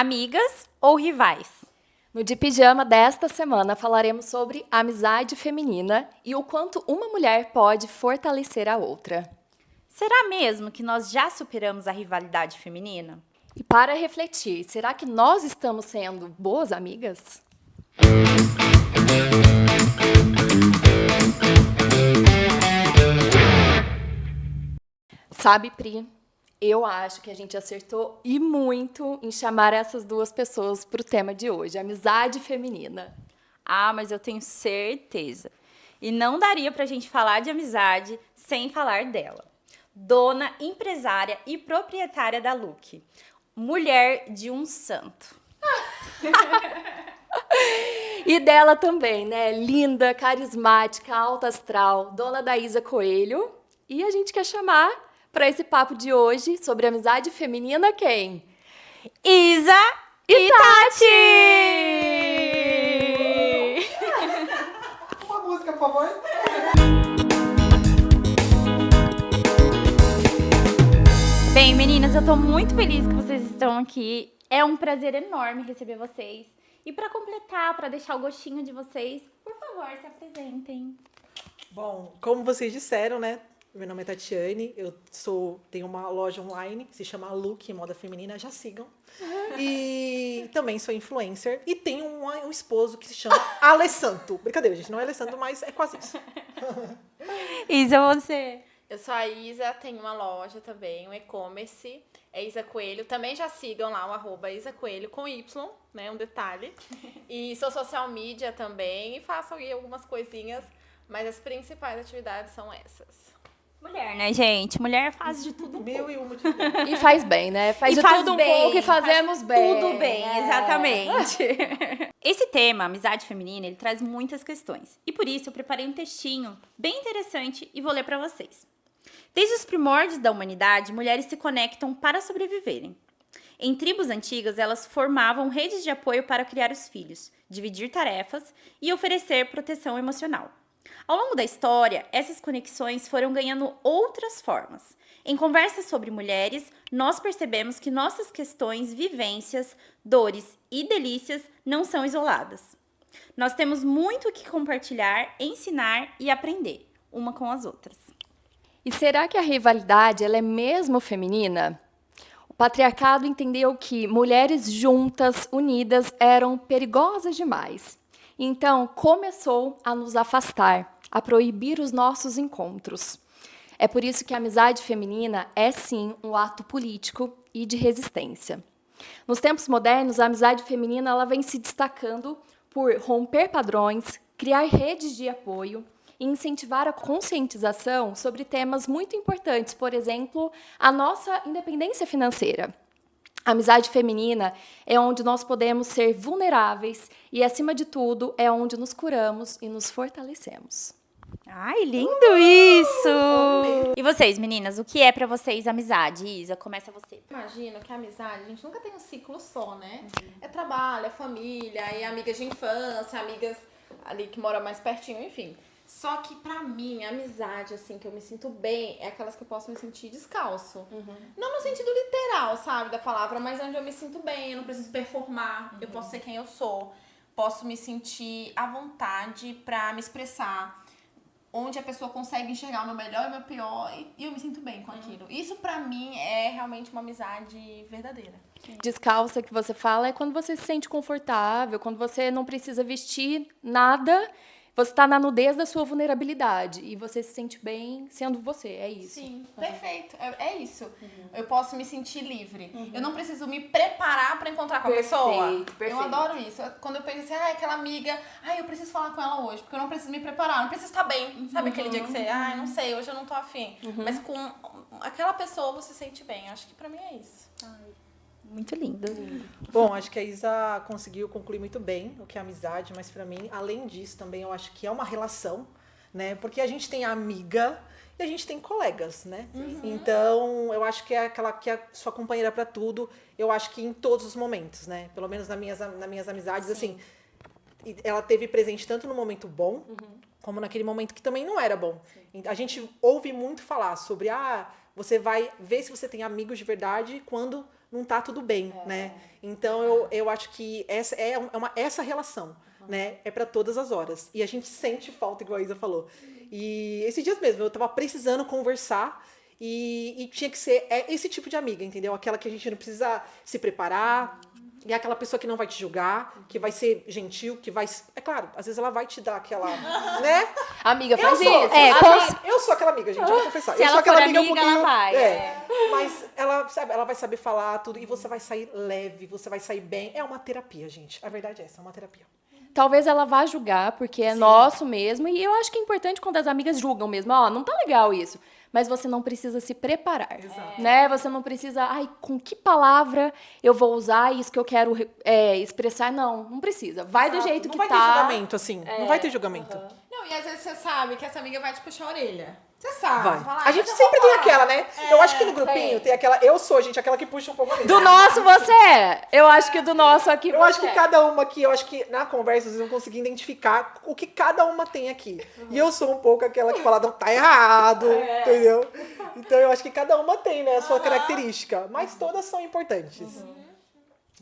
amigas ou rivais? No De Pijama desta semana falaremos sobre amizade feminina e o quanto uma mulher pode fortalecer a outra. Será mesmo que nós já superamos a rivalidade feminina? E para refletir, será que nós estamos sendo boas amigas? Sabe, Pri, eu acho que a gente acertou e muito em chamar essas duas pessoas para o tema de hoje, amizade feminina. Ah, mas eu tenho certeza. E não daria pra gente falar de amizade sem falar dela. Dona, empresária e proprietária da Look. Mulher de um santo. E dela também, né? Linda, carismática, alta astral, dona da Isa Coelho. E a gente quer chamar para esse papo de hoje sobre amizade feminina quem? Isa e Tati! Uma música, por favor. Bem, meninas, eu tô muito feliz que vocês estão aqui. É um prazer enorme receber vocês. E para completar, para deixar o gostinho de vocês, por favor, se apresentem. Bom, como vocês disseram, né? Meu nome é Tatiane, tenho uma loja online que se chama Look, moda feminina, já sigam. E também sou influencer e tenho um esposo que se chama Alessanto. Brincadeira, gente, não é Alessanto, mas é quase isso. Isa, você? Eu sou a Isa, tenho uma loja também, um e-commerce, é Isa Coelho. Também já sigam lá o @ Isa Coelho com Y, né, um detalhe. E sou social media também e faço aí algumas coisinhas, mas as principais atividades são essas. Mulher, né, gente? Mulher faz de tudo. Mil e uma de tudo. E faz bem, né? Faz E de faz tudo um bem, pouco e fazemos faz bem. Tudo bem, É. exatamente. Esse tema, amizade feminina, ele traz muitas questões. E por isso eu preparei um textinho bem interessante e vou ler para vocês. Desde os primórdios da humanidade, mulheres se conectam para sobreviverem. Em tribos antigas, elas formavam redes de apoio para criar os filhos, dividir tarefas e oferecer proteção emocional. Ao longo da história, essas conexões foram ganhando outras formas. Em conversas sobre mulheres, nós percebemos que nossas questões, vivências, dores e delícias não são isoladas. Nós temos muito o que compartilhar, ensinar e aprender, uma com as outras. E será que a rivalidade ela é mesmo feminina? O patriarcado entendeu que mulheres juntas, unidas, eram perigosas demais. Então, começou a nos afastar, a proibir os nossos encontros. É por isso que a amizade feminina é, sim, um ato político e de resistência. Nos tempos modernos, a amizade feminina ela vem se destacando por romper padrões, criar redes de apoio e incentivar a conscientização sobre temas muito importantes, por exemplo, a nossa independência financeira. A amizade feminina é onde nós podemos ser vulneráveis e, acima de tudo, é onde nos curamos e nos fortalecemos. Ai, lindo isso! E vocês, meninas, o que é pra vocês amizade? Isa, começa você. Imagino que a amizade, a gente nunca tem um ciclo só, né? É trabalho, é família, é amigas de infância, amigas ali que moram mais pertinho, enfim. Só que pra mim, a amizade, assim, que eu me sinto bem, é aquelas que eu posso me sentir descalço. Não no sentido literal, sabe, da palavra, mas onde eu me sinto bem, eu não preciso performar, eu posso ser quem eu sou. Posso me sentir à vontade pra me expressar. Onde a pessoa consegue enxergar o meu melhor e o meu pior e eu me sinto bem com aquilo. Isso pra mim é realmente uma amizade verdadeira. Descalça que você fala é quando você se sente confortável, quando você não precisa vestir nada, você está na nudez da sua vulnerabilidade e você se sente bem sendo você, é isso. Sim, perfeito. É isso. Eu posso me sentir livre. Eu não preciso me preparar pra encontrar com a pessoa. Perfeito. Eu adoro isso. Quando eu penso assim, aquela amiga, eu preciso falar com ela hoje, porque eu não preciso me preparar, não preciso estar bem. Sabe aquele dia que você, não sei, hoje eu não tô afim. Mas com aquela pessoa você se sente bem. Acho que pra mim é isso. Muito lindo. Bom, acho que a Isa conseguiu concluir muito bem o que é amizade, mas pra mim, além disso, também eu acho que é uma relação, né? Porque a gente tem amiga e a gente tem colegas, né? Então, eu acho que é aquela que é sua companheira pra tudo, eu acho que em todos os momentos, né? Pelo menos nas minhas amizades, assim, ela teve presente tanto no momento bom, como naquele momento que também não era bom. A gente ouve muito falar sobre, você vai ver se você tem amigos de verdade quando não tá tudo bem, né? Então eu acho que essa relação, né? É para todas as horas. E a gente sente falta, igual a Isa falou. E esses dias mesmo, eu tava precisando conversar e tinha que ser esse tipo de amiga, entendeu? Aquela que a gente não precisa se preparar. E é aquela pessoa que não vai te julgar, que vai ser gentil, que vai... É claro, às vezes ela vai te dar aquela... né? Amiga, faz isso. Eu sou aquela amiga, gente, eu vou confessar. Se eu ela sou aquela for amiga um amiga, pouquinho... ela vai. Mas ela vai saber falar tudo e você vai sair leve, você vai sair bem. É uma terapia, gente. A verdade é essa, é uma terapia. Talvez ela vá julgar, porque é nosso mesmo. E eu acho que é importante quando as amigas julgam mesmo. Ó, não tá legal isso. Mas você não precisa se preparar. Exato. Né? Você não precisa... Ai, com que palavra eu vou usar isso que eu quero expressar? Não precisa. Vai do jeito que tá. Não vai ter julgamento, assim. Não vai ter julgamento. Não, e às vezes você sabe que essa amiga vai te puxar a orelha. Você sabe. Vai. Você fala, A gente mas eu sempre vou tem falar. aquela, né? Eu acho que no grupinho tem aquela... Eu sou, gente, aquela que puxa um pouco a orelha. Do nosso você é. Eu acho que do nosso aqui Eu você acho que cada uma aqui, eu acho que na conversa vocês vão conseguir identificar o que cada uma tem aqui. E eu sou um pouco aquela que fala, não, tá errado, entendeu? Então eu acho que cada uma tem, né, a sua característica. Mas todas são importantes.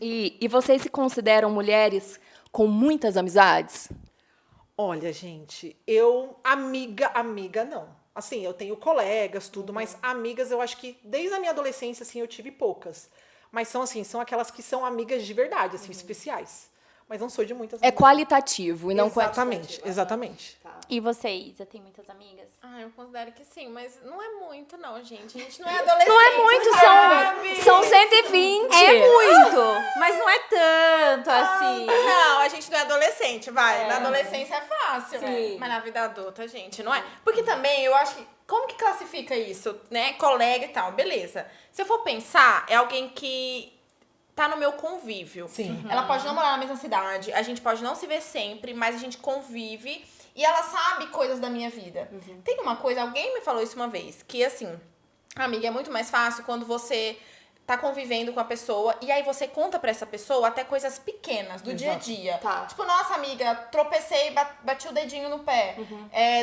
E vocês se consideram mulheres com muitas amizades? Olha, gente, amiga não. Assim, eu tenho colegas, tudo, mas amigas eu acho que desde a minha adolescência, assim, eu tive poucas. Mas são assim, são aquelas que são amigas de verdade, assim, especiais. Mas não sou de muitas É amigas. qualitativo e não Exatamente, quantitativo. exatamente. E você, Isa, tem muitas amigas? Ah, eu considero que sim, mas não é muito, não, gente. A gente não é adolescente. Não é muito, sabe? são 120. É muito, mas não é tanto assim. Não, a gente não é adolescente, vai. Na adolescência é fácil. Sim. Mas na vida adulta, gente, não é? Porque também eu acho que. Como que classifica isso, né? Colega e tal, beleza. Se eu for pensar, é alguém que tá no meu convívio. Sim. Ela pode não morar na mesma cidade, a gente pode não se ver sempre, mas a gente convive e ela sabe coisas da minha vida. Tem uma coisa, alguém me falou isso uma vez, que assim, amiga, é muito mais fácil quando você tá convivendo com a pessoa e aí você conta pra essa pessoa até coisas pequenas do dia a dia. Tá. Tipo, nossa, amiga, tropecei, bati o dedinho no pé,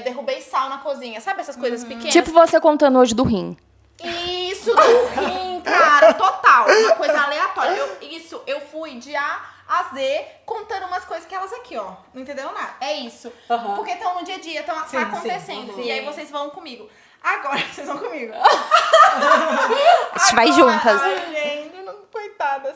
derrubei sal na cozinha, sabe essas coisas pequenas? Tipo você contando hoje do rim. Isso, do rim, cara, total. Uma coisa aleatória. Eu fui de A a Z contando umas coisas que elas aqui, ó. Não entenderam nada. É isso. Porque estão no dia a dia, tá Sim, acontecendo. sim. E aí vocês vão comigo. Agora, vocês vão comigo. A gente vai juntas. Ai, gente, coitadas.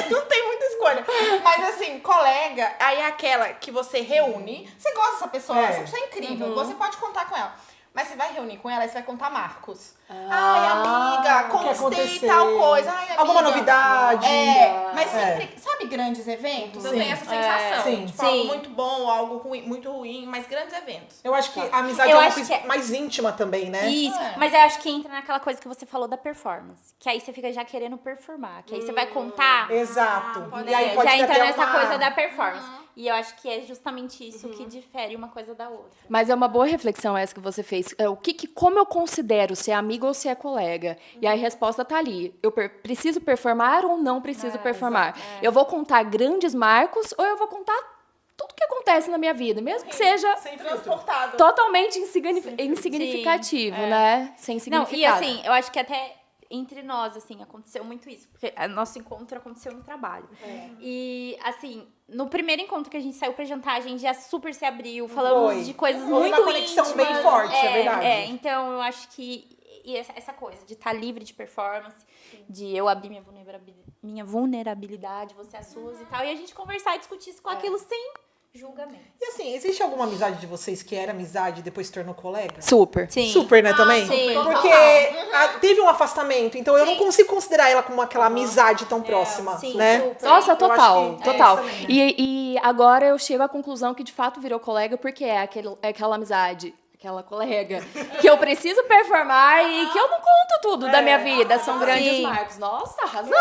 Não tem muita escolha. Mas assim, colega, aí é aquela que você reúne. Você gosta dessa pessoa, essa pessoa é incrível. Você pode contar com ela. Mas você vai reunir com ela e você vai contar marcos. Ai, amiga, o que constei aconteceu? tal coisa. Ai, amiga. Alguma novidade? Mas sempre, sabe grandes eventos? Eu Sim. tenho essa sensação. Sim. Tipo, algo muito bom, algo ruim, muito ruim, mas grandes eventos. Eu acho que a amizade Eu é uma acho coisa que mais íntima também, né? Isso, mas eu acho que entra naquela coisa que você falou da performance. Que aí você fica já querendo performar. Que aí você vai contar. Exato. pode E aí ser. pode Já ter entra até nessa uma... coisa da performance. E eu acho que é justamente isso que difere uma coisa da outra. Mas é uma boa reflexão essa que você fez. Como eu considero se é amigo ou se é colega? E aí a resposta tá ali. Eu preciso performar ou não preciso performar? Eu vou contar grandes marcos ou eu vou contar tudo que acontece na minha vida, mesmo que seja Sem filtro. Transportado. totalmente insignificativo, né? Sem Não, significado. e assim, eu acho que até entre nós, assim, aconteceu muito isso. Porque o nosso encontro aconteceu no trabalho. E, assim, no primeiro encontro que a gente saiu pra jantar, a gente já super se abriu. Falamos Foi. de coisas Foi muito uma conexão íntimas. bem forte, é verdade. Então, eu acho que e essa coisa de estar livre de performance, de eu abrir minha vulnerabilidade, você as suas e tal. E a gente conversar e discutir isso com aquilo sem julgamento. E assim, existe alguma amizade de vocês que era amizade e depois se tornou colega? Super. Sim. Super, né, também? sim. Porque teve um afastamento, então eu não consigo considerar ela como aquela amizade tão próxima, sim, né? super. Nossa, Eu acho total, que total. é isso também, E agora eu chego à conclusão que de fato virou colega porque é aquela amizade, aquela colega que eu preciso performar e que eu não conto tudo da minha vida. São grandes Sim. marcos. Nossa, arrasamos!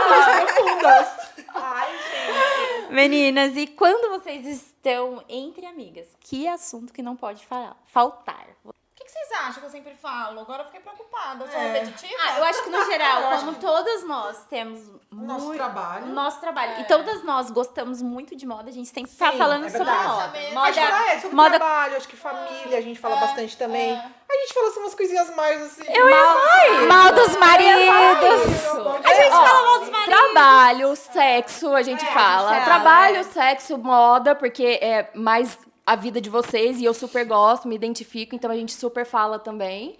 Mais profundas. Ai, gente. Meninas, e quando vocês estão entre amigas, que assunto que não pode faltar? O que que vocês acham que eu sempre falo? Agora eu fiquei preocupada. Eu sou repetitiva? Eu acho que no geral, como todas nós temos Nosso trabalho. nosso trabalho, e todas nós gostamos muito de moda, a gente sempre tá falando é sobre verdade. moda. Mesmo. A gente fala, sobre moda- trabalho, acho que família, a gente fala bastante também. A gente fala assim, umas coisinhas mais assim. Mal dos maridos. A gente fala mal dos maridos. Trabalho, sexo, a gente fala. fala, Trabalho, sexo, moda, porque é mais a vida de vocês e eu super gosto, me identifico, então a gente super fala também.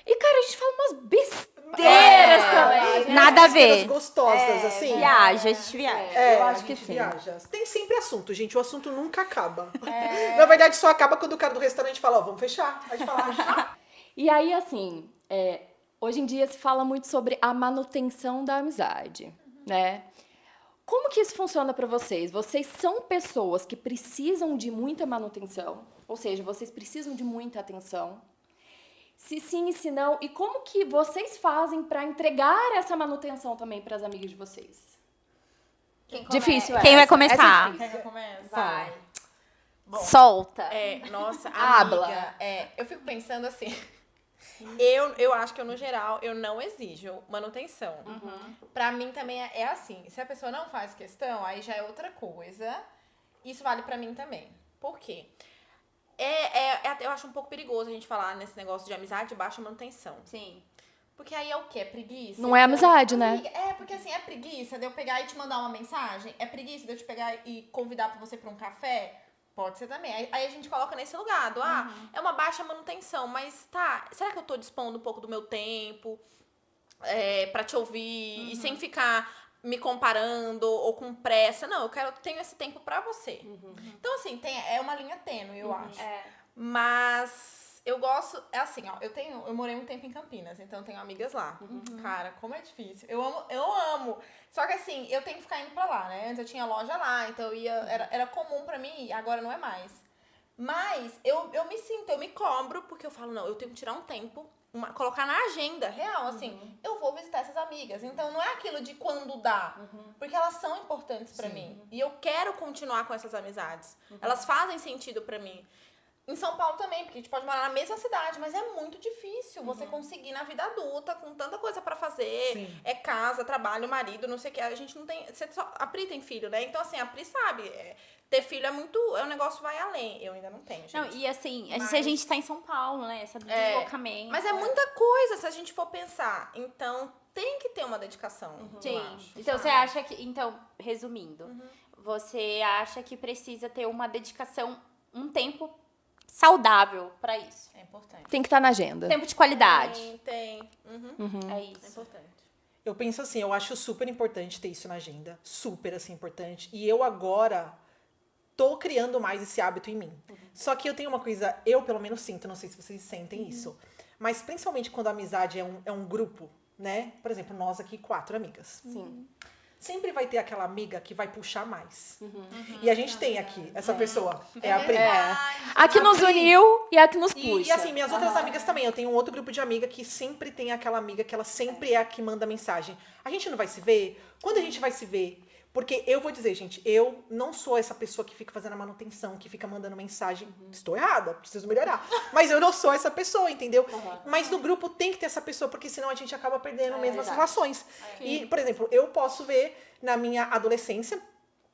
E, cara, a gente fala umas besteiras também. Nada a ver. Gostosas, assim. Viaja, a gente viaja. Eu acho que a gente sim. viaja. Tem sempre assunto, gente. O assunto nunca acaba. Na verdade, só acaba quando o cara do restaurante fala, ó, vamos fechar. A gente fala, já. E aí, assim, hoje em dia se fala muito sobre a manutenção da amizade, né? Como que isso funciona para vocês? Vocês são pessoas que precisam de muita manutenção, ou seja, vocês precisam de muita atenção. Se sim e se não, e como que vocês fazem para entregar essa manutenção também para as amigas de vocês? Difícil, Quem vai essa começar? é difícil. Quer que eu comece? Vai. Solta. Nossa, Habla. amiga, eu fico pensando assim, eu acho que eu, no geral, eu não exijo manutenção. Pra mim também é assim, se a pessoa não faz questão, aí já é outra coisa. Isso vale pra mim também. Por quê? Eu acho um pouco perigoso a gente falar nesse negócio de amizade de baixa manutenção. Sim. Porque aí é o quê? É preguiça? Não é amizade, né? Amiga, porque assim, é preguiça de eu pegar e te mandar uma mensagem? É preguiça de eu te pegar e convidar pra você pra um café? Pode ser também. Aí a gente coloca nesse lugar do, é uma baixa manutenção, mas tá, será que eu tô dispondo um pouco do meu tempo pra te ouvir e sem ficar me comparando ou com pressa? Não, eu tenho esse tempo pra você. Então, assim, é uma linha tênue, eu acho. Mas eu gosto, assim, ó, eu morei um tempo em Campinas, então eu tenho amigas lá. Cara, como é difícil. Eu amo. Só que assim, eu tenho que ficar indo pra lá, né? Antes eu tinha loja lá, então eu ia, era comum pra mim ir, agora não é mais. Mas eu me cobro, porque eu falo, não, eu tenho que tirar um tempo, colocar na agenda real, assim, eu vou visitar essas amigas. Então não é aquilo de quando dá, porque elas são importantes pra mim. E eu quero continuar com essas amizades. Elas fazem sentido pra mim. Em São Paulo também, porque a gente pode morar na mesma cidade, mas é muito difícil você conseguir na vida adulta, com tanta coisa pra fazer. Sim. É casa, trabalho, marido, não sei o que. A gente não tem... A Pri tem filho, né? Então, assim, a Pri sabe. Ter filho é um negócio vai além. Eu ainda não tenho, gente. Não, e assim, a gente tá em São Paulo, né? Esse deslocamento. Mas é muita coisa, se a gente for pensar. Então, tem que ter uma dedicação, eu Sim. acho. Então você acha que. Então, resumindo, você acha que precisa ter uma dedicação, um tempo saudável pra isso. É importante. Tem que estar na agenda. Tempo de qualidade. Tem. É É isso. importante. Eu penso assim, eu acho super importante ter isso na agenda. Super, assim, importante. E eu agora tô criando mais esse hábito em mim. Só que eu tenho uma coisa, eu pelo menos sinto, não sei se vocês sentem isso. Mas principalmente quando a amizade é um grupo, né? Por exemplo, nós aqui, 4 amigas. Sim. Sempre vai ter aquela amiga que vai puxar mais. E a gente tem aqui essa pessoa. É a Pri. A que nos uniu e a que nos puxa. E assim, minhas outras amigas também. Eu tenho um outro grupo de amiga que sempre tem aquela amiga que ela sempre é a que manda mensagem. A gente não vai se ver? Quando a gente vai se ver? Porque eu vou dizer, gente, eu não sou essa pessoa que fica fazendo a manutenção, que fica mandando mensagem. Estou errada, preciso melhorar. Mas eu não sou essa pessoa, entendeu? Mas no grupo tem que ter essa pessoa, porque senão a gente acaba perdendo mesmo as relações. E, por exemplo, eu posso ver na minha adolescência,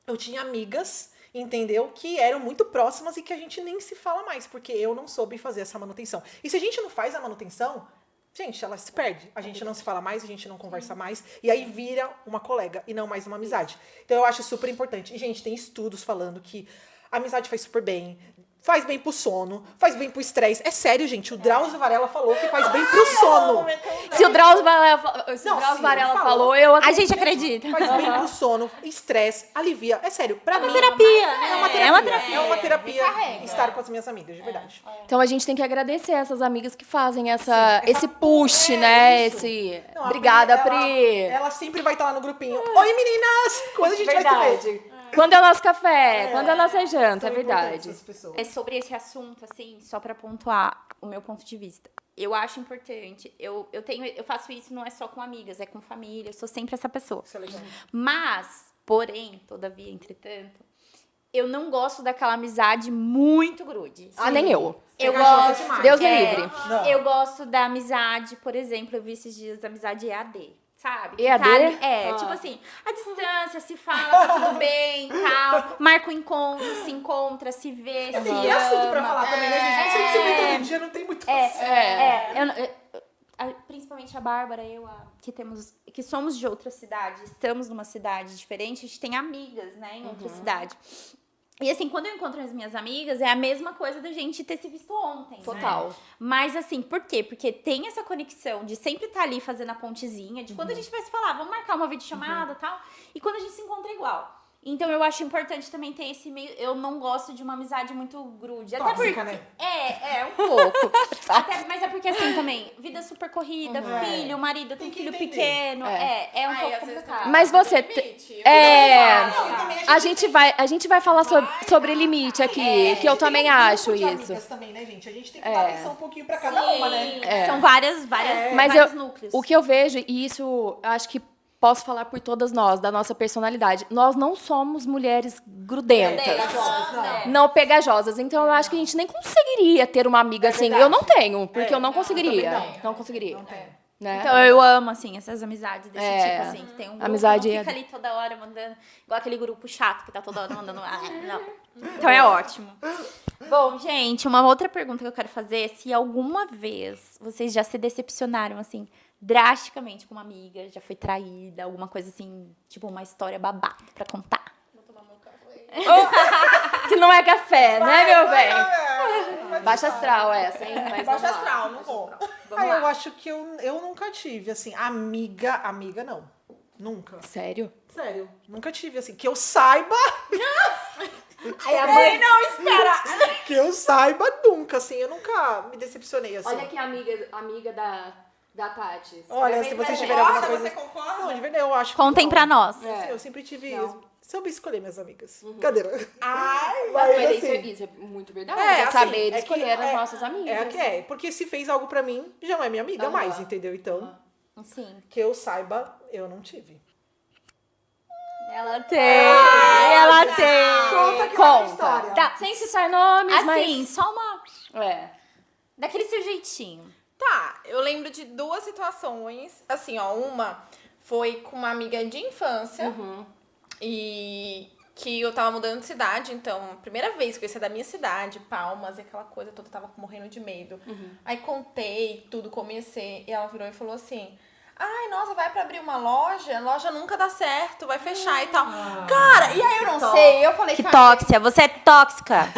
eu tinha amigas, entendeu? Que eram muito próximas e que a gente nem se fala mais, porque eu não soube fazer essa manutenção. E se a gente não faz a manutenção, gente, ela se perde. A gente não se fala mais, a gente não conversa mais. E aí vira uma colega e não mais uma amizade. Então eu acho super importante. E, gente, tem estudos falando que a amizade faz super bem. Faz bem pro sono, faz bem pro estresse. É sério, gente. O Drauzio Varela falou que faz bem pro sono. Se o Drauzio Varela, falou. falou, eu A acredito. gente acredita. Faz bem pro sono, estresse, alivia. É sério, pra mim... Terapia. É uma terapia. É uma terapia. É uma terapia Recarrega. estar com as minhas amigas, de verdade. Então a gente tem que agradecer essas amigas que fazem esse push, né? isso. Não, a Obrigada, Pri, Pri. Ela sempre vai estar lá no grupinho. Oi, meninas! Quando a gente vai se ver? Quando é o nosso café, quando é a nossa janta, é São importantes verdade. essas pessoas. É sobre esse assunto, assim, só pra pontuar o meu ponto de vista. Eu acho importante. Eu faço isso não é só com amigas, é com família. Eu sou sempre essa pessoa. Isso é legal. Mas, porém, todavia, entretanto, eu não gosto daquela amizade muito grude. Ah, nem eu. Eu Pegajosa gosto. demais. Deus me É, livre. Não. Eu gosto da amizade, por exemplo, eu vi esses dias amizade EAD. Sabe? Que EAD? tá ali- é, Ah. tipo assim, a distância, se fala, tá tudo bem, tal. Marca o encontro, se encontra, se vê, se Tem assunto pra ama. falar também, né, gente? Se a gente se vê todo dia, não tem muito Principalmente a Bárbara, que somos de outra cidade, estamos numa cidade diferente, a gente tem amigas, né, em outra cidade. E assim, quando eu encontro as minhas amigas, é a mesma coisa da gente ter se visto ontem. Total. Né? Mas assim, por quê? Porque tem essa conexão de sempre estar ali fazendo a pontezinha, de quando a gente vai se falar, vamos marcar uma videochamada e tal, e quando a gente se encontra igual. Então eu acho importante também ter esse meio. Eu não gosto de uma amizade muito grude. Até Tóxica, porque. né? Um pouco. Mas é porque assim também, vida super corrida, filho, marido, tem que filho entender. pequeno. Um Aí, pouco às vezes, complicado. também Mas passa você do te- limite. Não, e também A gente vai falar sobre limite aqui, que eu também tem um grupo acho de isso. amigas também, né, gente? A gente tem que dar atenção um pouquinho pra cada uma, né? São várias Mas vários núcleos. o que eu vejo, e isso eu acho que posso falar por todas nós, da nossa personalidade, nós não somos mulheres grudentas. Pegajosas, não. Não pegajosas. Então eu acho que a gente nem conseguiria ter uma amiga assim. verdade. Eu não tenho, porque eu não também conseguiria. não. Não conseguiria. Não tem. Né? Então eu amo, assim, essas amizades desse É. tipo, assim, que tem um grupo Amizade que não fica ali toda hora mandando, igual aquele grupo chato que tá toda hora mandando, não. Então é ótimo. Bom, gente, uma outra pergunta que eu quero fazer é se alguma vez vocês já se decepcionaram, assim, drasticamente com uma amiga, já foi traída, alguma coisa assim, tipo uma história babada pra contar. Que não é café, né, meu bem? Vai, Baixa astral essa, hein? Mas vamos Baixa lá. astral, não vou. Vamos Eu lá. acho que eu nunca tive, assim, amiga não. Nunca. Sério? Sério, nunca tive, assim, que eu saiba. Aí a mãe não espera. Que eu saiba, nunca, assim, eu nunca me decepcionei, assim. Olha aqui a amiga da Tati. Olha, se vocês tiverem alguma coisa... Você concorda? Não, de verdade, eu acho que Contem não. pra nós. Sim, eu sempre tive... Não. Soube escolher minhas amigas. Cadeira. Ai, Mas Mas, isso, assim, isso é muito verdade. É, É, assim, saber é que escolher as nossas amigas. É que é, porque se fez algo pra mim, já não é minha amiga Aham. mais, entendeu? Então, Sim. que eu saiba, eu não tive. Ela tem. Ela tem. Conta que vai a Conta. história. Tá, Sem citar nomes, assim, mas... só uma... É. Daquele seu jeitinho. Tá, eu lembro de duas situações. Assim, ó, uma foi com uma amiga de infância. E que eu tava mudando de cidade, então, primeira vez que eu ia sair da minha cidade, Palmas, e aquela coisa toda, eu tava morrendo de medo. Aí contei tudo, comecei, e ela virou e falou assim: ai, nossa, vai pra abrir uma loja? Loja nunca dá certo, vai fechar e tal. Cara, e aí eu não sei, eu falei, Que cara, tóxica, você é tóxica.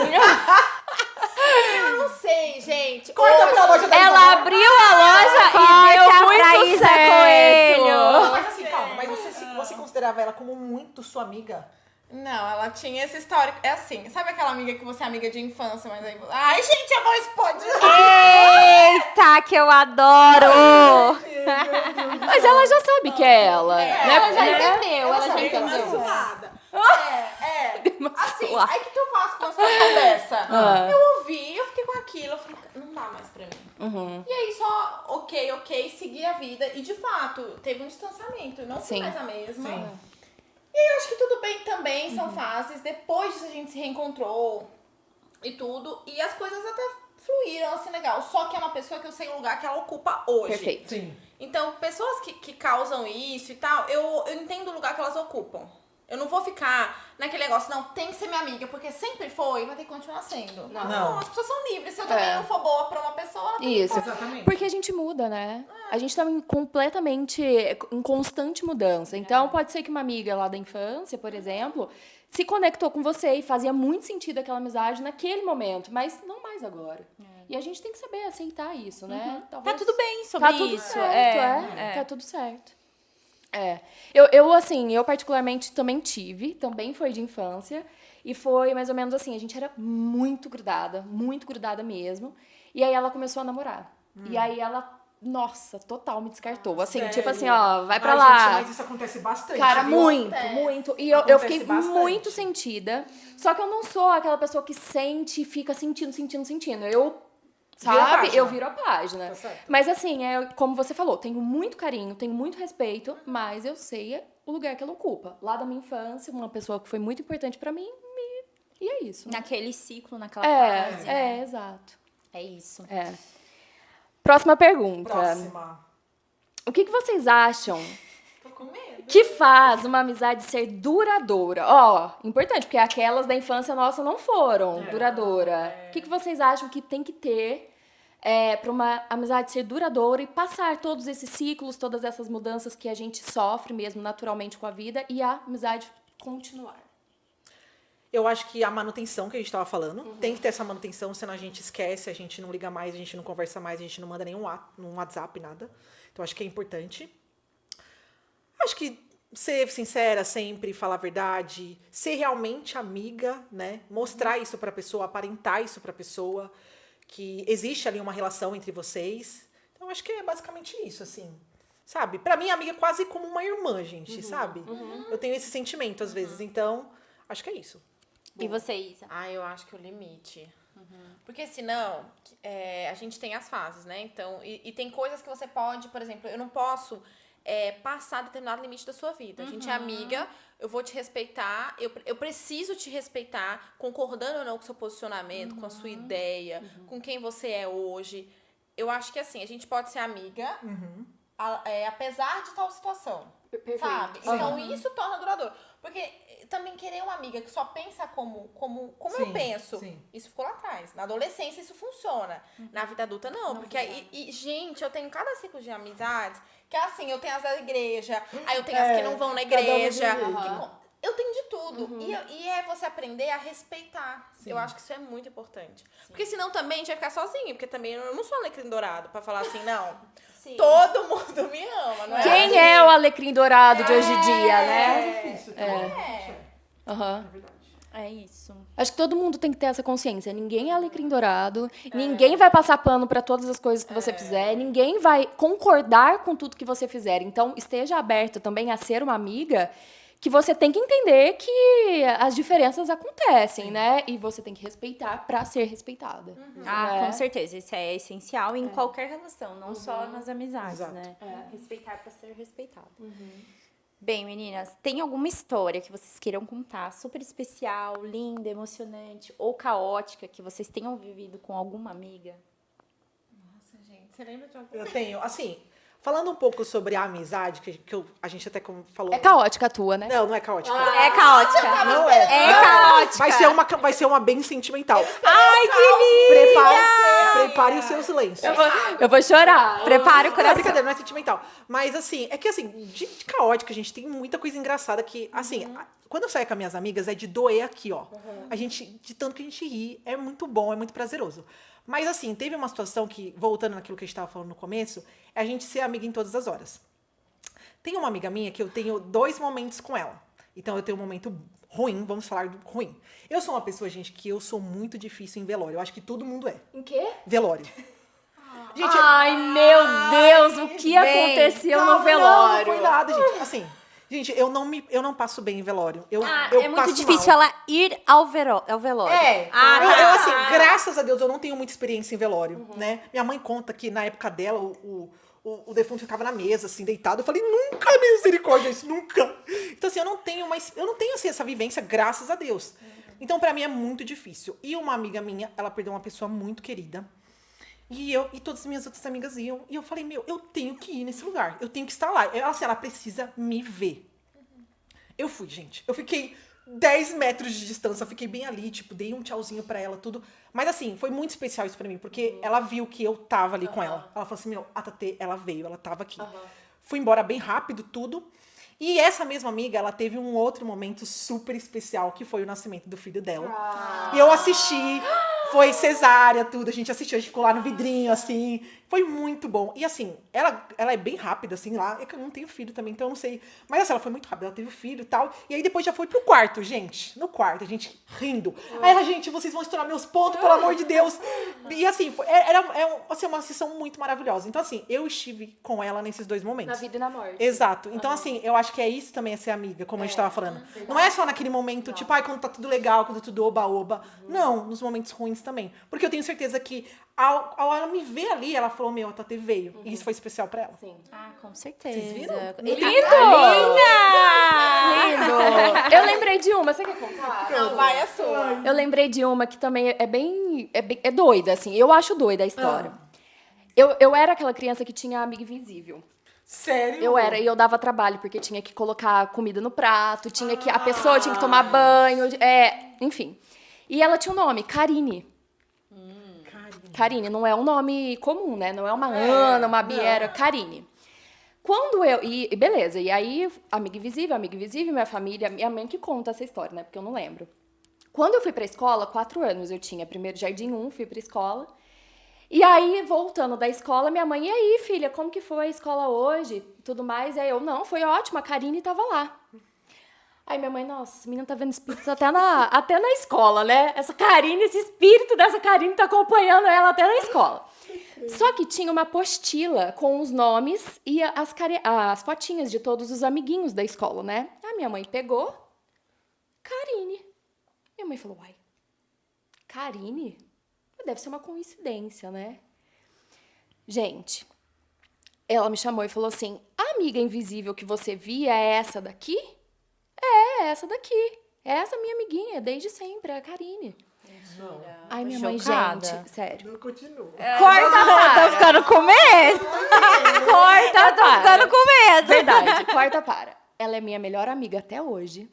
eu não sei, gente. Corta Hoje- pra loja da Ela Isabela. abriu a loja e Corta deu pra muito Isa certo. Coelho. Mas assim, calma, mas você considerava ela como muito sua amiga? Não, ela tinha esse histórico. É assim, sabe aquela amiga que você é amiga de infância, mas aí. Ai, gente, eu vou explodir. Eita, que eu adoro! Mas ela já sabe que é ela. né? Ela já Né? entendeu, ela já sabe que ela entendeu. Zoada. Assim, aí o que eu faço com uma situação dessa? Eu ouvi, eu fiquei com aquilo, eu falei, não dá mais pra mim. E aí só, ok, segui a vida. E de fato, teve um distanciamento, não fui Sim. mais a mesma. Sim. E aí eu acho que tudo bem também, são fases. Depois disso a gente se reencontrou e tudo. E as coisas até fluíram, assim, legal. Só que é uma pessoa que eu sei o lugar que ela ocupa hoje. Perfeito. Sim. Então, pessoas que causam isso e tal, eu entendo o lugar que elas ocupam. Eu não vou ficar naquele negócio, não, tem que ser minha amiga, porque sempre foi, vai ter que continuar sendo. Não. As pessoas são livres. Se eu também não for boa pra uma pessoa, ela também Isso. Exatamente. Porque a gente muda, né? A gente tá completamente em constante mudança. Então, pode ser que uma amiga lá da infância, por exemplo, se conectou com você e fazia muito sentido aquela amizade naquele momento, mas não mais agora. E a gente tem que saber aceitar isso, né? Tá Talvez- tudo bem sobre Tá tudo isso. certo, tá tudo certo. Eu particularmente também tive, também foi de infância, e foi mais ou menos assim, a gente era muito grudada mesmo, e aí ela começou a namorar. E aí ela, nossa, total me descartou, assim, Sério? tipo assim, ó, vai pra Ai, lá. gente, mas isso acontece bastante. Cara, viu? muito. E eu Acontece fiquei bastante. muito sentida. Só que eu não sou aquela pessoa que sente e fica sentindo. Eu, Vira a sabe? página. Eu viro a página. Tá certo. Mas assim, como você falou, tenho muito carinho, tenho muito respeito, mas eu sei o lugar que ela ocupa. Lá da minha infância, uma pessoa que foi muito importante pra mim, E é isso. Né? Naquele ciclo, naquela fase. Né? Exato. É isso. Próxima pergunta. Próxima. O que vocês acham Tô com medo. que faz uma amizade ser duradoura? Ó, importante, porque aquelas da infância nossa não foram duradoura. O que vocês acham que tem que ter para uma amizade ser duradoura e passar todos esses ciclos, todas essas mudanças que a gente sofre mesmo naturalmente com a vida e a amizade continuar? Eu acho que a manutenção que a gente estava falando, tem que ter essa manutenção, senão a gente esquece, a gente não liga mais, a gente não conversa mais, a gente não manda nenhum WhatsApp, nada. Então, acho que é importante. Acho que ser sincera sempre, falar a verdade, ser realmente amiga, né? Mostrar isso pra pessoa, aparentar isso pra pessoa, que existe ali uma relação entre vocês. Então, acho que é basicamente isso, assim. Sabe? Pra mim, amiga é quase como uma irmã, gente, sabe? Eu tenho esse sentimento, às vezes. Então, acho que é isso. E você, Isa? Eu acho que o limite. Porque senão, a gente tem as fases, né? Então, e tem coisas que você pode, por exemplo, eu não posso passar determinado limite da sua vida. A gente é amiga, eu vou te respeitar, eu preciso te respeitar, concordando ou não com o seu posicionamento, com a sua ideia, com quem você é hoje. Eu acho que assim, a gente pode ser amiga, apesar de tal situação. Perfeito. Sabe? Então isso torna duradouro. Porque também querer uma amiga que só pensa como eu penso, isso ficou lá atrás. Na adolescência isso funciona. Na vida adulta não. Porque gente, eu tenho cada ciclo de amizades que é assim, eu tenho as da igreja, aí eu tenho as que não vão na igreja. Eu tenho de tudo. E é você aprender a respeitar. Eu acho que isso é muito importante. Porque senão também a gente vai ficar sozinho. Porque também eu não sou alecrim dourado pra falar assim, não. Todo mundo me ama, não é? Quem assim? é o alecrim dourado de hoje em dia, né? É difícil. Aham. É verdade. É isso. Acho que todo mundo tem que ter essa consciência. Ninguém é alecrim dourado, ninguém vai passar pano pra todas as coisas que você fizer, ninguém vai concordar com tudo que você fizer. Então, esteja aberto também a ser uma amiga que você tem que entender que as diferenças acontecem, né? E você tem que respeitar pra ser respeitada. Com certeza. Isso é essencial em qualquer relação, não só nas amizades, Exato. né? Respeitar pra ser respeitado. Bem, meninas, tem alguma história que vocês queiram contar, super especial, linda, emocionante ou caótica, que vocês tenham vivido com alguma amiga? Nossa, gente, você lembra de alguma? Eu tenho, assim, falando um pouco sobre a amizade, a gente até falou... É caótica a tua, né? Não é caótica. É caótica. Não é. É Não. caótica. Vai ser uma bem sentimental. Ai, que lindo! Prepare os seus lenços. Eu vou chorar. Prepara o Não, coração. brincadeira, não é sentimental. Mas, assim, é que, assim, de caótica, gente, tem muita coisa engraçada que, assim, quando eu saio com as minhas amigas, é de doer aqui, ó. A gente, de tanto que a gente ri, é muito bom, é muito prazeroso. Mas, assim, teve uma situação que, voltando naquilo que a gente estava falando no começo, é a gente ser amiga em todas as horas. Tem uma amiga minha que eu tenho 2 momentos com ela. Então, eu tenho um momento ruim, vamos falar do ruim. Eu sou uma pessoa, gente, que eu sou muito difícil em velório. Eu acho que todo mundo é. Em quê? Velório. Gente, Ai, meu Deus, o que aconteceu no velório? Não foi nada, gente. Assim, gente, eu não passo bem em velório. Eu É muito passo difícil mal. ela ir ao velório. Eu, assim, graças a Deus, eu não tenho muita experiência em velório, né? Minha mãe conta que na época dela, o defunto ficava na mesa, assim, deitado. Eu falei, nunca, misericórdia, isso, nunca. Então, assim, eu não tenho assim, essa vivência, graças a Deus. Então, pra mim, é muito difícil. E uma amiga minha, ela perdeu uma pessoa muito querida. E todas as minhas outras amigas iam. E eu falei, eu tenho que ir nesse lugar. Eu tenho que estar lá. Ela precisa me ver. Eu fui, gente. Eu fiquei 10 metros de distância. Eu fiquei bem ali, tipo, dei um tchauzinho pra ela, tudo. Mas, assim, foi muito especial isso pra mim. Porque ela viu que eu tava ali com ela. Ela falou assim, a Tatê, ela veio, ela tava aqui. Fui embora bem rápido, tudo. E essa mesma amiga, ela teve um outro momento super especial, que foi o nascimento do filho dela. E eu assisti, foi cesárea, tudo. A gente assistiu, a gente ficou lá no vidrinho, assim. Foi muito bom. E assim, ela é bem rápida, assim, lá. É que eu não tenho filho também, então eu não sei. Mas assim, ela foi muito rápida, ela teve o filho e tal. E aí depois já foi pro quarto, gente. No quarto, a gente rindo. Aí ela, gente, vocês vão estourar meus pontos, pelo amor de Deus. E assim, era uma sessão muito maravilhosa. Então assim, eu estive com ela nesses 2 momentos. Na vida e na morte. Exato. Então, assim, eu acho que é isso também, é ser amiga, como a gente tava falando. Não é só naquele momento, tipo, quando tá tudo legal, quando tudo oba-oba. Não, nos momentos ruins também. Porque eu tenho certeza que, ao ela me ver ali, ela falou, a Tatê veio. E isso foi especial pra ela. Sim. Com certeza. Vocês viram? Lindo! Lindo! Eu lembrei lembrei de uma, você quer contar? Não, vai a sua. Eu lembrei de uma que também é doida, assim. Eu acho doida a história. Eu era aquela criança que tinha amiga invisível. Sério? Eu era, e eu dava trabalho, porque tinha que colocar comida no prato, a pessoa tinha que tomar banho, enfim. E ela tinha um nome, Karine. Karine, não é um nome comum, né? Não é uma Ana, uma Biera, Karine. Beleza, e aí, amiga invisível, minha família, minha mãe que conta essa história, né? Porque eu não lembro. Quando eu fui pra escola, 4 anos eu tinha, primeiro jardim 1, fui pra escola. E aí, voltando da escola, minha mãe, e aí, filha, como que foi a escola hoje? Tudo mais. E aí eu, não, foi ótimo, a Karine tava lá. Aí minha mãe, nossa, essa menina tá vendo espíritos até na escola, né? Essa Karine, esse espírito dessa Karine tá acompanhando ela até na escola. Só que tinha uma apostila com os nomes e as fotinhas de todos os amiguinhos da escola, né? A minha mãe pegou, Karine. Minha mãe falou, uai, Karine? Deve ser uma coincidência, né? Gente, ela me chamou e falou assim, a amiga invisível que você via é essa daqui? É essa daqui. É essa minha amiguinha, desde sempre, a Karine. Não. Ai, minha mãe, Chocada. gente, sério. Não continua. Corta, para. Tô ficando com medo. Corta, Tô ficando com medo. Verdade, corta, para. Ela é minha melhor amiga até hoje.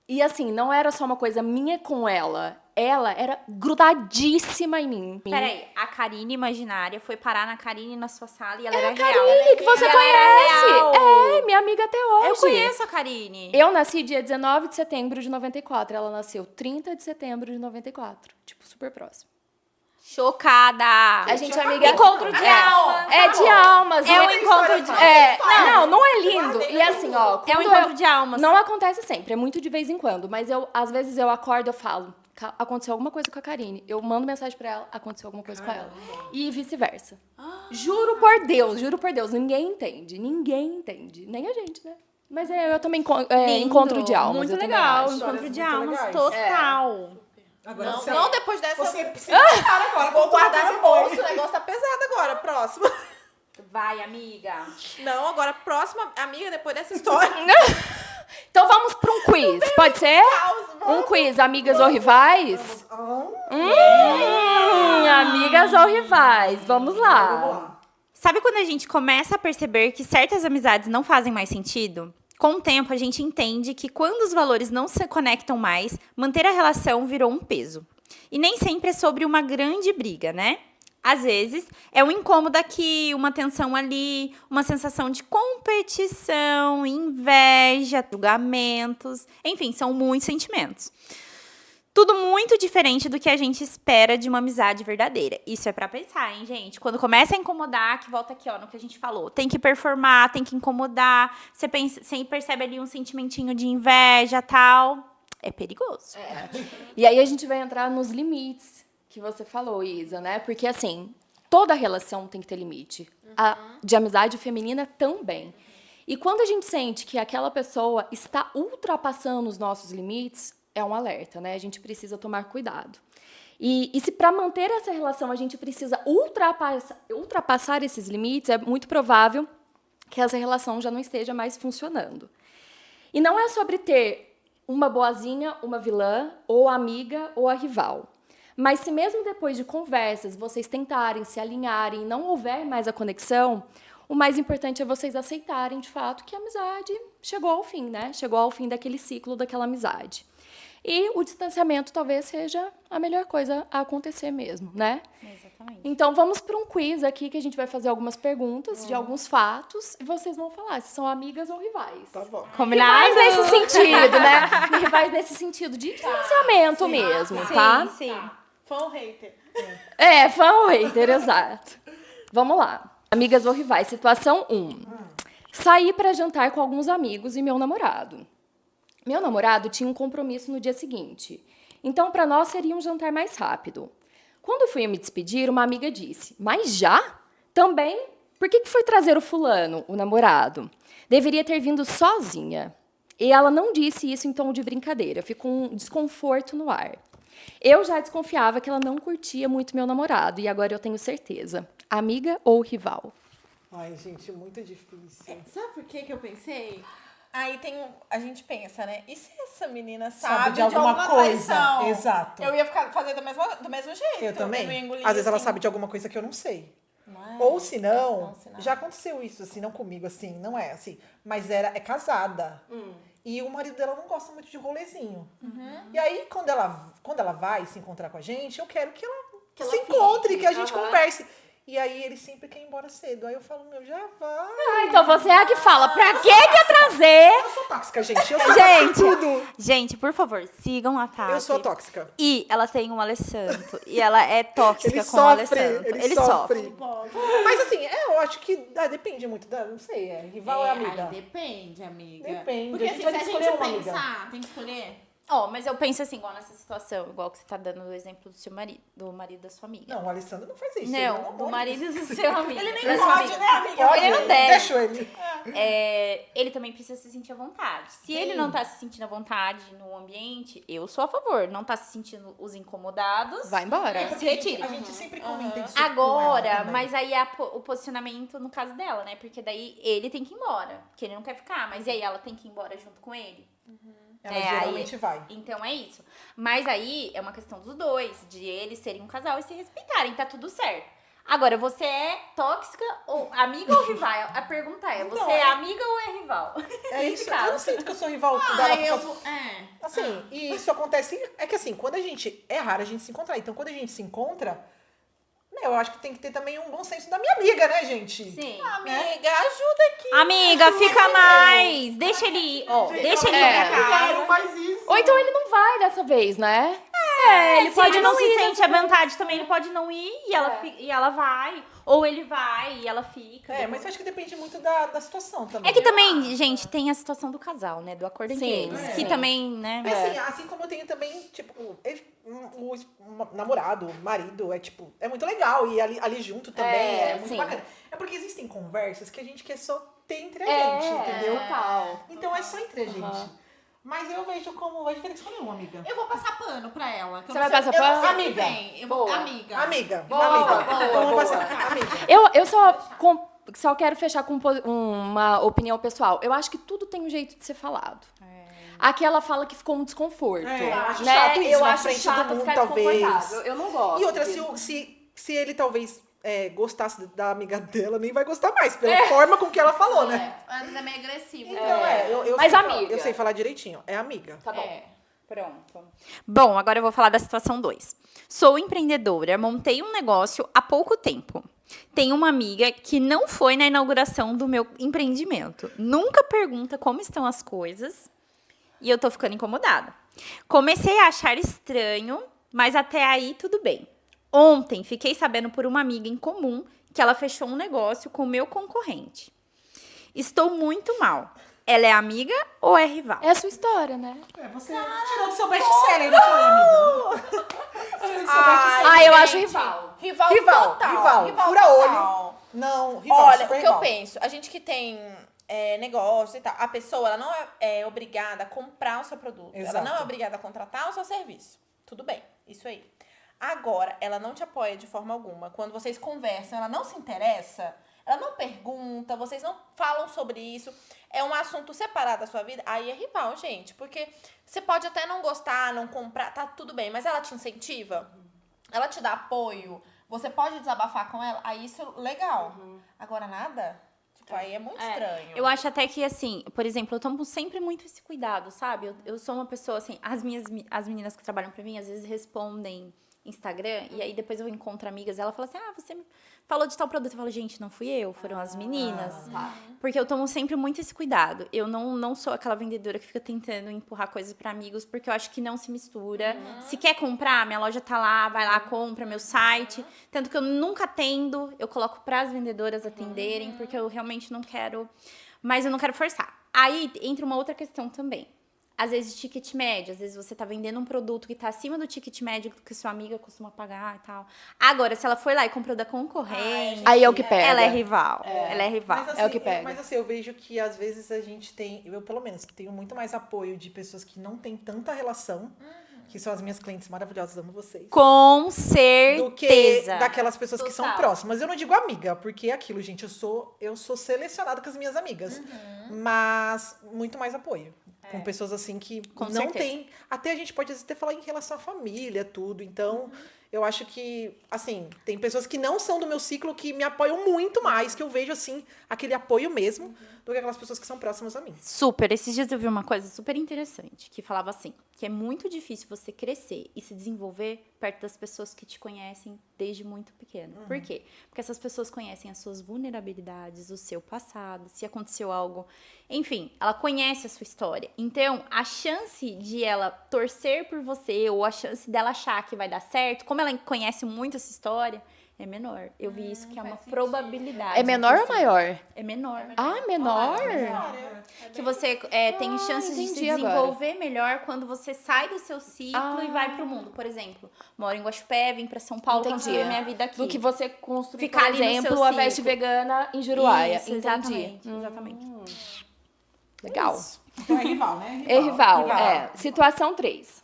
E assim, não era só uma coisa minha com ela. Ela era grudadíssima em mim. Peraí, a Karine imaginária foi parar na Karine na sua sala e ela era a real. Karine, que você E ela era conhece. real. É, minha amiga até hoje. Eu conheço a Karine. Eu nasci dia 19 de setembro de 94. Ela nasceu 30 de setembro de 94. Tipo, super próximo. Chocada. A gente é amiga... Encontro de almas. É de almas. É um né? encontro de... Não é lindo. E assim, ó... É um quando encontro de almas. Não acontece sempre, é muito de vez em quando. Mas às vezes eu acordo e eu falo, aconteceu alguma coisa com a Karine. Eu mando mensagem pra ela, aconteceu alguma coisa com ela. E vice-versa. Juro por Deus. Ninguém entende. Nem a gente, né? Mas eu também encontro de almas. Muito eu também legal. acho. Encontro de Muito almas legais. total. Agora, Não, você- não, depois dessa Você eu precisa parar agora. vou guardar no no bolso. O negócio tá pesado agora. Próxima. Vai, amiga. Não, agora próxima, amiga, depois dessa história. Então vamos pra um quiz, pode ser? Um quiz, amigas ou rivais? Amigas ou rivais, vamos lá. Sabe quando a gente começa a perceber que certas amizades não fazem mais sentido? Com o tempo, a gente entende que quando os valores não se conectam mais, manter a relação virou um peso. E nem sempre é sobre uma grande briga, né? Às vezes, é um incômodo aqui, uma tensão ali, uma sensação de competição, inveja, julgamentos. Enfim, são muitos sentimentos. Tudo muito diferente do que a gente espera de uma amizade verdadeira. Isso é pra pensar, hein, gente? Quando começa a incomodar, que volta aqui, ó, no que a gente falou. Tem que performar, tem que incomodar. Você percebe ali um sentimentinho de inveja, tal. É perigoso. E aí a gente vai entrar nos limites que você falou, Isa, né? Porque, assim, toda relação tem que ter limite. A de amizade feminina também. E quando a gente sente que aquela pessoa está ultrapassando os nossos limites, é um alerta, né? A gente precisa tomar cuidado. E se para manter essa relação a gente precisa ultrapassar esses limites, é muito provável que essa relação já não esteja mais funcionando. E não é sobre ter uma boazinha, uma vilã, ou a amiga, ou a rival. Mas se mesmo depois de conversas vocês tentarem se alinharem e não houver mais a conexão, o mais importante é vocês aceitarem, de fato, que a amizade chegou ao fim, né? Chegou ao fim daquele ciclo, daquela amizade. E o distanciamento talvez seja a melhor coisa a acontecer mesmo, né? Exatamente. Então, vamos para um quiz aqui que a gente vai fazer algumas perguntas de alguns fatos e vocês vão falar se são amigas ou rivais. Tá bom. Combinado? Rivais nesse sentido, né? Rivais nesse sentido de distanciamento mesmo, tá? Sim, sim. Fã ou hater? Fã ou hater, exato. Vamos lá. Amigas ou rivais, situação 1. Saí para jantar com alguns amigos e meu namorado. Meu namorado tinha um compromisso no dia seguinte. Então, para nós, seria um jantar mais rápido. Quando fui me despedir, uma amiga disse, mas já? Também? Por que foi trazer o fulano, o namorado? Deveria ter vindo sozinha. E ela não disse isso em tom de brincadeira. Ficou um desconforto no ar. Eu já desconfiava que ela não curtia muito meu namorado. E agora eu tenho certeza. Amiga ou rival? Ai, gente, muito difícil. Sabe por que eu pensei? Aí a gente pensa, né? E se essa menina Sabe sabe de alguma coisa? traição? Exato. Eu ia fazer do mesmo jeito. Eu também. não ia engolir, Às vezes ela assim. sabe de alguma coisa que eu não sei. Não é? Ou se não, se não. já aconteceu isso, assim, não comigo, assim, não é assim. Mas é casada. E o marido dela não gosta muito de rolezinho. E aí, quando ela vai se encontrar com a gente, eu quero que ela se encontre, que a gente converse. E aí ele sempre quer ir embora cedo. Aí eu falo, já vai. Então você é a que fala, pra que eu trazer? Eu sou tóxica, gente. Eu sou Gente, por favor, sigam a Tati. Eu sou tóxica. E ela tem um Alessandro. E ela é tóxica Ele com o Alessandro. ele sofre. Mas assim, eu acho que depende muito não sei, rival é amiga. Aí depende, amiga. Depende. Porque A assim, gente se vai a escolher gente uma amiga. pensar, tem que escolher. Mas eu penso assim, igual nessa situação, igual que você tá dando o exemplo do seu marido, do marido da sua amiga. Não, o Alessandro não faz isso. Não, do marido do seu amigo. Ele nem da sua pode, amiga. né, amiga? Ele não deve. Deixa ele. Ele também precisa se sentir à vontade. Se ele não tá se sentindo à vontade no ambiente, eu sou a favor. Não tá se sentindo os incomodados, Vai embora. se retire. A gente sempre comenta isso. com ela Agora, também. mas aí é o posicionamento no caso dela, né? Porque daí ele tem que ir embora, porque ele não quer ficar. Mas e aí ela tem que ir embora junto com ele? Ela geralmente vai. Então é isso. Mas aí é uma questão dos dois, de eles serem um casal e se respeitarem, tá tudo certo. Agora, você é tóxica ou amiga ou rival? A pergunta é, você é amiga ou é rival? É Nesse isso. caso. Eu não sinto que eu sou rival dela. Aí eu Porque vou... assim, e isso acontece. É que assim, quando a gente. É raro a gente se encontrar. Então, quando a gente se encontra, eu acho que tem que ter também um bom senso da minha amiga, né, gente? Sim. Amiga, ajuda aqui. Amiga, fica mais. Deixa ele ir. Deixa ele ir pra casa. Não faz isso. Ou então ele não vai dessa vez, né? Ele pode não se sente à vontade também, ele pode não ir e ela vai. Ou ele vai e ela fica. Mas eu acho que depende muito da situação também. É que também, gente, tem a situação do casal, né? Do acordo entre Sim, eles. sim. Que também, né? Mas assim como eu tenho também, tipo, o namorado, o marido, é muito legal. E ali junto também é muito sim. bacana. É porque existem conversas que a gente quer só ter entre a gente, entendeu? Total. Então é só entre a gente. Mas eu vejo como vai ter que escolher uma amiga. Eu vou passar pano pra ela. que eu Você não vai sei- passar eu não sei pano? o que Amiga. vem. Eu vou... Boa. Amiga. Amiga. Boa, Então vamos boa. passar. Amiga. Eu só quero fechar com uma opinião pessoal. Eu acho que tudo tem um jeito de ser falado. Aqui ela fala que ficou um desconforto. Eu acho né? chato isso eu na acho frente chato do mundo, ficar talvez. desconfortável. Eu não gosto. E outra, disso. se ele talvez gostasse da amiga dela, nem vai gostar mais, pela forma com que ela falou, né? Antes é meio agressivo. Então, eu Mas sei amiga. eu sei falar direitinho. É amiga. Tá bom. Pronto. Bom, agora eu vou falar da situação 2. Sou empreendedora, montei um negócio há pouco tempo. Tenho uma amiga que não foi na inauguração do meu empreendimento. Nunca pergunta como estão as coisas e eu tô ficando incomodada. Comecei a achar estranho, mas até aí tudo bem. Ontem fiquei sabendo por uma amiga em comum que ela fechou um negócio com o meu concorrente. Estou muito mal. Ela é amiga ou é rival? É a sua história, né? Você tirou do seu best-seller, não foi, amiga? Tirou do seu best-seller. Eu acho rival. Rival Rival. Fura total. olho. Não, rival. Olha, super o que eu rival. penso, a gente que tem negócio e tal, a pessoa ela não é obrigada a comprar o seu produto. Exato. Ela não é obrigada a contratar o seu serviço. Tudo bem, isso aí. Agora, ela não te apoia de forma alguma. Quando vocês conversam, ela não se interessa, ela não pergunta, vocês não falam sobre isso. É um assunto separado da sua vida, aí é rival, gente. Porque você pode até não gostar, não comprar, tá tudo bem, mas ela te incentiva, ela te dá apoio, você pode desabafar com ela, aí isso é legal. Agora nada, tipo, aí é muito estranho. Eu acho até que, assim, por exemplo, eu tomo sempre muito esse cuidado, sabe? Eu sou uma pessoa, assim, as meninas que trabalham pra mim, às vezes respondem Instagram, e aí depois eu encontro amigas, ela fala assim, você me falou de tal produto. Eu falo, gente, não fui eu, foram as meninas. Porque eu tomo sempre muito esse cuidado. Eu não sou aquela vendedora que fica tentando empurrar coisas pra amigos, porque eu acho que não se mistura. Se quer comprar, minha loja tá lá, vai lá, compra, meu site. Tanto que eu nunca atendo, eu coloco pras vendedoras atenderem, porque eu realmente não quero, mas eu não quero forçar. Aí entra uma outra questão também. Às vezes, ticket médio. Às vezes, você tá vendendo um produto que tá acima do ticket médio que sua amiga costuma pagar e tal. Agora, se ela for lá e comprou da concorrente... Aí é o que pega. Ela é rival. Ela é rival. Mas, assim, É o que pega. Mas assim, eu vejo que às vezes a gente tem, eu pelo menos tenho muito mais apoio de pessoas que não têm tanta relação Que são as minhas clientes maravilhosas, amo vocês. Com Do que certeza. daquelas pessoas que são Total. próximas. Eu não digo amiga, porque é aquilo, gente, eu sou selecionada com as minhas amigas. Mas muito mais apoio. Com pessoas assim que Com não certeza. tem. Até a gente pode até falar em relação à família, tudo. Então, eu acho que, assim, tem pessoas que não são do meu ciclo que me apoiam muito mais, que eu vejo, assim, aquele apoio mesmo, do que aquelas pessoas que são próximas a mim. Super. Esses dias eu vi uma coisa super interessante, que falava assim, que é muito difícil você crescer e se desenvolver perto das pessoas que te conhecem desde muito pequeno. Por quê? Porque essas pessoas conhecem as suas vulnerabilidades, o seu passado, se aconteceu algo. Enfim, ela conhece a sua história. Então, a chance de ela torcer por você ou a chance dela achar que vai dar certo, como ela conhece muito essa história, é menor. Eu vi isso que é uma faz sentido. probabilidade. É menor ou maior? É menor. Ah, menor? Que você tem chances de se entendi agora. desenvolver melhor quando você sai do seu ciclo e vai pro mundo. Por exemplo, moro em Guaxupé, vim pra São Paulo, Entendi. construir minha vida aqui. Do que você construir, Ficar por ali no exemplo, seu a veste ciclo. vegana em Juruáia. Isso, Entendi. exatamente, exatamente. Legal. Então é rival, né? É rival, é. Situação 3.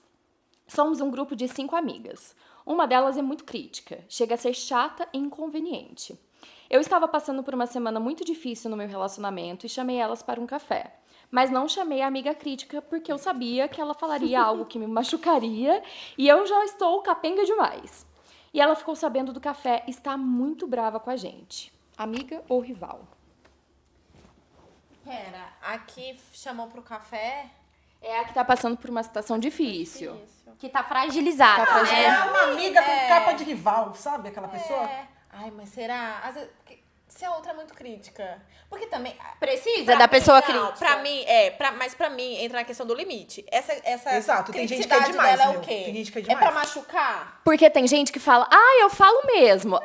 Somos um grupo de 5 amigas. Uma delas é muito crítica, chega a ser chata e inconveniente. Eu estava passando por uma semana muito difícil no meu relacionamento e chamei elas para um café. Mas não chamei a amiga crítica porque eu sabia que ela falaria algo que me machucaria e eu já estou capenga demais. E ela ficou sabendo do café e está muito brava com a gente. Amiga ou rival? Pera, aqui chamou pro café? É a que tá passando por uma situação difícil. Isso. Que tá fragilizada. Tá fragilizada. É uma amiga com capa de rival, sabe? Aquela pessoa. É. Ai, mas será? Às vezes, se a outra é muito crítica. Porque também. Precisa Pra da mim, pessoa não, crítica. Pra mim, mas pra mim entra na questão do limite. Essa Exato, tem gente que é criticidade demais, dela é meu. o quê? Tem gente que é É demais. pra machucar? Porque tem gente que fala, eu falo mesmo.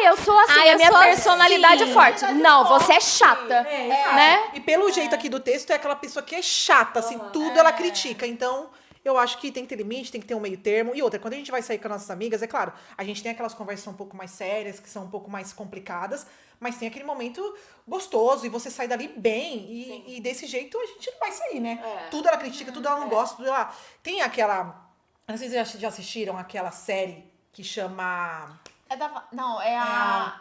Eu sou assim, eu a minha sou personalidade assim. é forte. Não, você é chata. Exato. Né? E pelo jeito aqui do texto, é aquela pessoa que é chata, assim, tudo ela critica. Então, eu acho que tem que ter limite, tem que ter um meio termo. E outra, quando a gente vai sair com as nossas amigas, é claro, a gente tem aquelas conversas um pouco mais sérias, que são um pouco mais complicadas, mas tem aquele momento gostoso e você sai dali bem. E desse jeito a gente não vai sair, né? Tudo ela critica, tudo ela não gosta, tudo ela... Tem aquela... Não sei se vocês já assistiram aquela série que chama... Não, é a.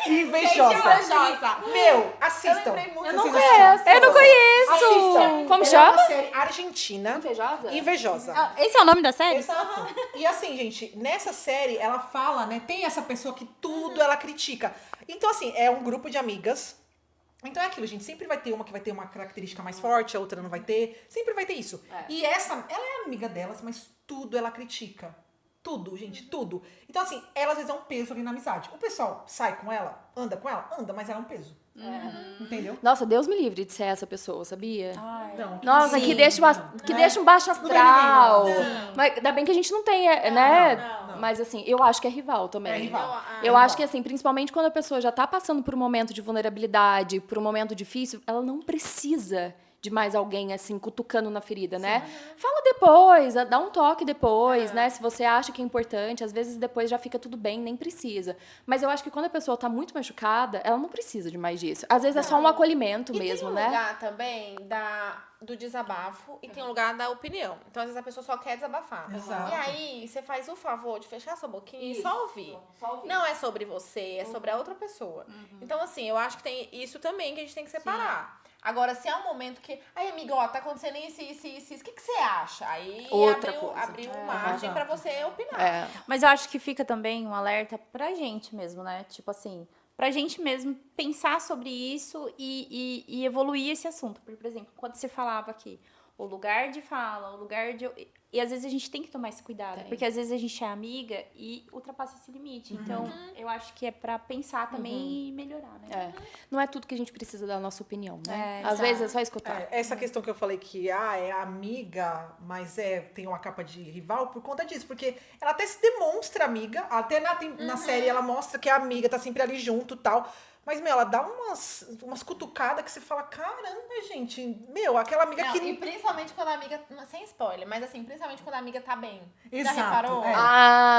Invejosa. Invejosa. Meu, assistam. Eu lembrei muito. Se Eu não vocês assistirem. Eu não conheço. Assistam. Como Ela chama? É uma série argentina. Invejosa? Invejosa. Esse é o nome da série? Exato. E assim, gente, nessa série ela fala, né? Tem essa pessoa que tudo ela critica. Então, assim, é um grupo de amigas. Então é aquilo, gente. Sempre vai ter uma que vai ter uma característica mais forte, a outra não vai ter. Sempre vai ter isso. E ela é amiga delas, mas tudo ela critica. Tudo, gente, tudo. Então, assim, ela às vezes é um peso ali na amizade. O pessoal sai com ela, anda, mas ela é um peso. Entendeu? Nossa, Deus me livre de ser essa pessoa, sabia? Não. Nossa, sim. que deixa um baixo Não tem astral. ninguém, não. Mas ainda bem que a gente não tem, né? não. Mas assim, eu acho que é rival também. É rival. Eu acho que assim, principalmente quando a pessoa já tá passando por um momento de vulnerabilidade, por um momento difícil, ela não precisa de mais alguém assim cutucando na ferida, né? Fala depois, dá um toque depois, né? Se você acha que é importante, às vezes depois já fica tudo bem, nem precisa. Mas eu acho que quando a pessoa tá muito machucada, ela não precisa de mais disso. Às vezes é só um acolhimento E mesmo, tem um né? lugar também do desabafo e tem um lugar da opinião. Então, às vezes, a pessoa só quer desabafar. Exato. E aí, você faz o favor de fechar sua boquinha e só ouvir. Não é sobre você, é sobre a outra pessoa. Então, assim, eu acho que tem isso também que a gente tem que separar. Agora, se é um momento que... Ai, amiga, ó, tá acontecendo isso. O que você acha? Aí Outra coisa. abriu margem pra você opinar. É. Mas eu acho que fica também um alerta pra gente mesmo, né? Tipo assim, pra gente mesmo pensar sobre isso e evoluir esse assunto. Porque, por exemplo, quando você falava aqui, o lugar de fala, o lugar de... E às vezes a gente tem que tomar esse cuidado. Tem. Porque às vezes a gente é amiga e ultrapassa esse limite. Então, eu acho que é pra pensar também e melhorar, né? Não é tudo que a gente precisa da nossa opinião, né? É, Às exato. vezes é só escutar. Essa questão que eu falei que é amiga, mas tem uma capa de rival por conta disso. Porque ela até se demonstra amiga. Até na série ela mostra que é amiga, tá sempre ali junto e tal. Mas, meu, ela dá umas cutucadas que você fala, caramba, gente. Meu, aquela amiga Não, que... e principalmente quando a amiga... Sem spoiler, mas assim, principalmente quando a amiga tá bem. Exato, Já reparou?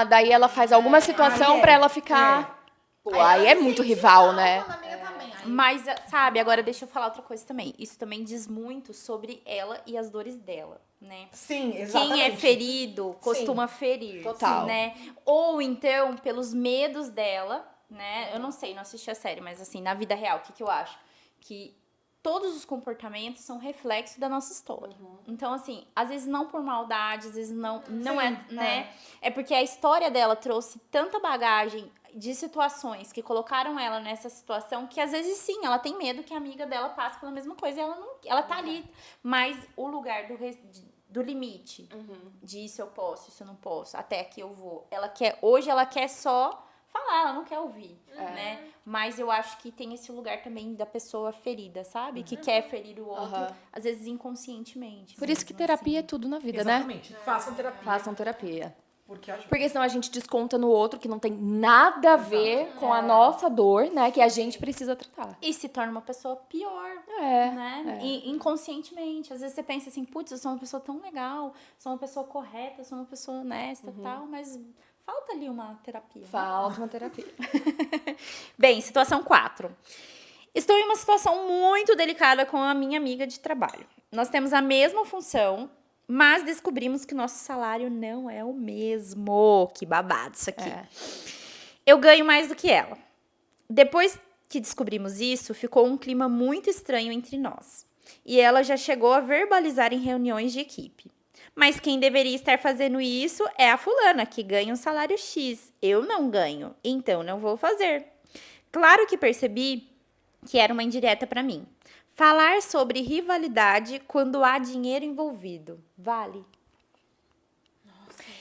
Daí ela faz alguma situação Aí pra ela ficar... Pô, aí é muito rival, né? Quando a amiga tá bem. Mas, sabe, agora deixa eu falar outra coisa também. Isso também diz muito sobre ela e as dores dela, né? Sim, exatamente. Quem é ferido costuma ferir, Total. né? Ou então, pelos medos dela, né? Eu não sei, não assisti a série, mas assim, na vida real, o que eu acho? Que todos os comportamentos são reflexo da nossa história. Então, assim, às vezes não por maldade, às vezes não é, né? É porque a história dela trouxe tanta bagagem de situações que colocaram ela nessa situação que às vezes sim, ela tem medo que a amiga dela passe pela mesma coisa e ela tá ali. Mas o lugar do limite, de isso eu posso, isso eu não posso, até aqui eu vou. Hoje ela quer só falar, ela não quer ouvir, né? Mas eu acho que tem esse lugar também da pessoa ferida, sabe? Que quer ferir o outro, às vezes inconscientemente. Por isso que terapia é tudo na vida, né? Exatamente. Façam terapia. Façam terapia. Porque ajuda. Porque senão a gente desconta no outro que não tem nada a ver com a nossa dor, né? Que a gente precisa tratar. E se torna uma pessoa pior, É. né? E inconscientemente. Às vezes você pensa assim, putz, eu sou uma pessoa tão legal, sou uma pessoa correta, sou uma pessoa honesta e tal, mas falta ali uma terapia. né? Falta uma terapia. Bem, situação 4. Estou em uma situação muito delicada com a minha amiga de trabalho. Nós temos a mesma função, mas descobrimos que nosso salário não é o mesmo. Que babado isso aqui. Eu ganho mais do que ela. Depois que descobrimos isso, ficou um clima muito estranho entre nós. E ela já chegou a verbalizar em reuniões de equipe. Mas quem deveria estar fazendo isso é a fulana, que ganha um salário X. Eu não ganho, então não vou fazer. Claro que percebi que era uma indireta para mim. Falar sobre rivalidade quando há dinheiro envolvido. Vale?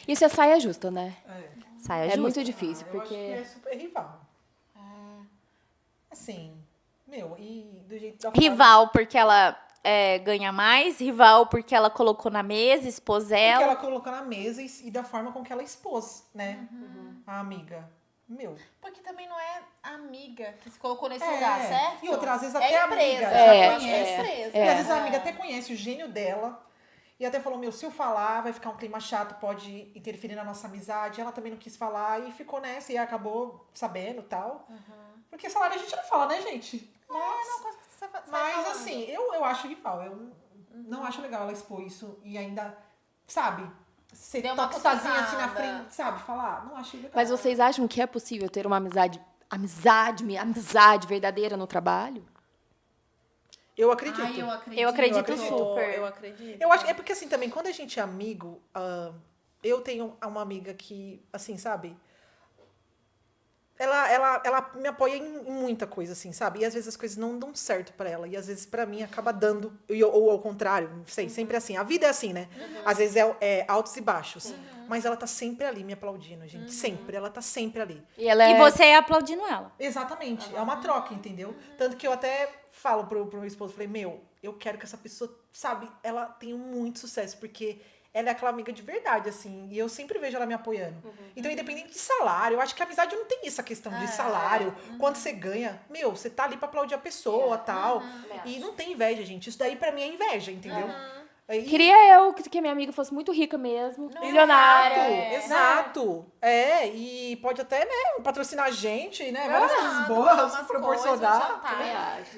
Isso é saia justa, né? Saia É justa. muito difícil, Eu acho que é porque... super rival. Assim, meu, e do jeito da Rival porque ela ganha mais, rival porque ela colocou na mesa, expôs que ela. ela colocou na mesa e da forma com que ela expôs, né? A amiga. Meu. Porque também não é a amiga que se colocou nesse lugar, certo? E outra, às vezes é até a empresa. amiga É, já conhece. empresa. E às vezes a amiga até conhece o gênio dela. E até falou, meu, se eu falar, vai ficar um clima chato, pode interferir na nossa amizade. Ela também não quis falar e ficou nessa e acabou sabendo e tal. Porque salário a gente não fala, né, gente? Mas assim, eu acho rival. Eu não acho legal ela expor isso e ainda, sabe, ser Deu uma toxazinha assim na cutucada. frente, sabe? Falar, não acho legal. Mas vocês acham que é possível ter uma amizade verdadeira no trabalho? Eu acredito. Ai, eu acredito. Eu acredito super. Eu acredito. Eu acho, é porque assim, também, quando a gente é amigo, eu tenho uma amiga que, assim, sabe? Ela me apoia em muita coisa, assim, sabe? E às vezes as coisas não dão certo pra ela. E às vezes pra mim acaba dando. Ou ao contrário, não sei, sempre assim. A vida é assim, né? Às vezes é altos e baixos. Mas ela tá sempre ali me aplaudindo, gente. Sempre. Ela tá sempre ali. E ela E você é aplaudindo ela. Exatamente. É uma troca, entendeu? Tanto que eu até falo pro meu esposo, falei, meu, eu quero que essa pessoa, sabe, ela tenha muito sucesso, porque ela é aquela amiga de verdade, assim, e eu sempre vejo ela me apoiando. Então, independente de salário, eu acho que a amizade não tem essa questão de salário, quanto você ganha. Meu, você tá ali pra aplaudir a pessoa, tal. E não tem inveja, gente. Isso daí pra mim é inveja, entendeu? E- Queria eu que minha amiga fosse muito rica mesmo, milionária. Exato. E pode até, né, patrocinar a gente, né? Várias coisas boas, proporcionar.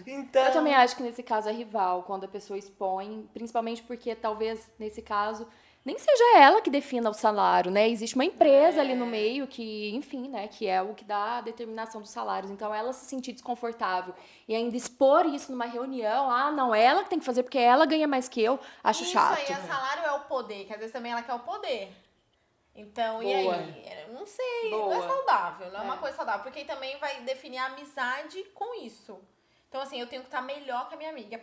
Então, Eu também acho que nesse caso é rival, quando a pessoa expõe, principalmente porque talvez nesse caso nem seja ela que defina o salário, né? Existe uma empresa ali no meio que, enfim, né, que é o que dá a determinação dos salários. Então ela se sentir desconfortável e ainda expor isso numa reunião, não, ela que tem que fazer porque ela ganha mais que eu, acho chato. Isso aí, salário é o poder, que às vezes também ela quer o poder. Então, e Boa. aí? Não sei, não Boa. é saudável, não é uma coisa saudável, porque aí também vai definir a amizade com isso. Então, assim, eu tenho que estar melhor que a minha amiga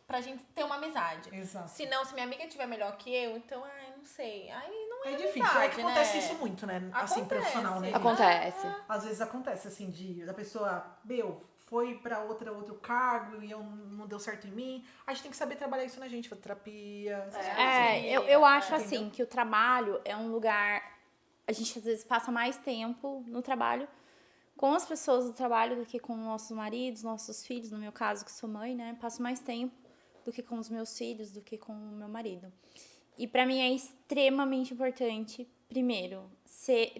pra gente ter uma amizade. Exato. Se não, se minha amiga estiver melhor que eu, então, não sei. Aí não é É difícil. amizade, É que acontece né? isso muito, né? Assim, Acontece. profissional, né? Acontece. Às vezes acontece, assim, da pessoa, foi pra outro cargo e não deu certo em mim. A gente tem que saber trabalhar isso na gente, fazer terapia. essas coisas, assim. Eu acho Entendeu? assim que o trabalho é um lugar. A gente às vezes passa mais tempo no trabalho com as pessoas do trabalho do que com nossos maridos, nossos filhos. No meu caso, que sou mãe, né? Passo mais tempo do que com os meus filhos, do que com o meu marido. E pra mim é extremamente importante primeiro,